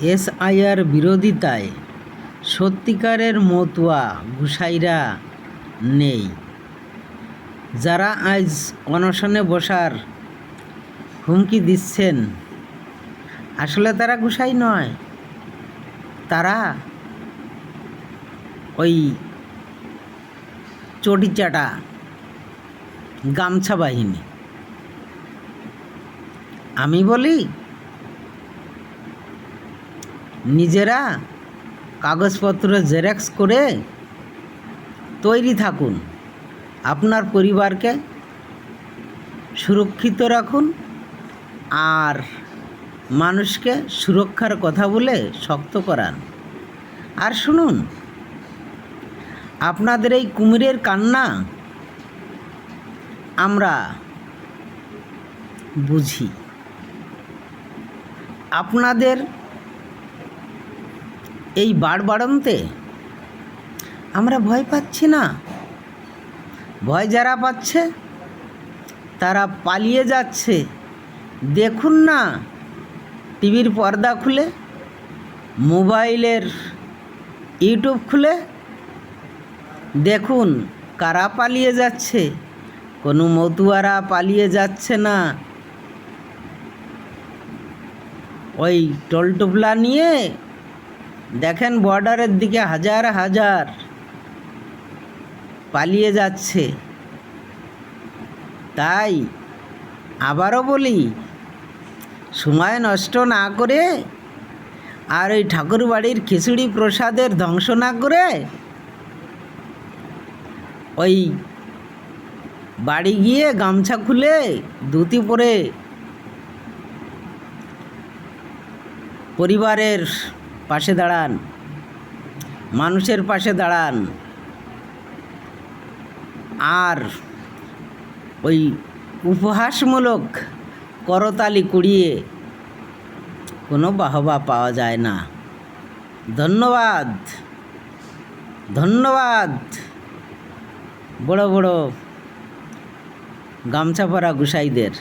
SIR বিরোধিতায় সত্যিকারের মতুয়া গুসাইরা নেই। যারা আজ অনশনে বসার হুমকি দিচ্ছেন, আসলে তারা গুসাই নয়, তারা ওই চটিচাটা গামছা বাহিনী। আমি বলি, নিজেরা কাগজপত্র জেরক্স করে তৈরি থাকুন, আপনার পরিবারকে সুরক্ষিত রাখুন, আর মানুষকে সুরক্ষার কথা বলে শক্ত করান। আর শুনুন, আপনাদের এই কুমিরের কান্না আমরা বুঝি। আপনাদের এই বাড়বাড়ন্তে আমরা ভয় পাচ্ছি না। ভয় যারা পাচ্ছে তারা পালিয়ে যাচ্ছে। দেখুন না, টিভির পর্দা খুলে, মোবাইলের ইউটিউব খুলে দেখুন কারা পালিয়ে যাচ্ছে। কোনো মতুয়ারা পালিয়ে যাচ্ছে না। ওই টোলটোপলা নিয়ে দেখেন বর্ডারের দিকে হাজার হাজার পালিয়ে যাচ্ছে। তাই আবারও বলি, সময় নষ্ট না করে আর ওই ঠাকুর বাড়ির খিচুড়ি প্রসাদের ধ্বংস না করে ওই বাড়ি গিয়ে গামছা খুলে ধুতি পরে পরিবারের পাশে দাঁড়ান, মানুষের পাশে দাঁড়ান। আর ওই উপহাসমূলক করতালি কুড়িয়ে কোনো বাহবা পাওয়া যায় না। ধন্যবাদ, ধন্যবাদ বড় বড় গামছা পরা গুসাইদের।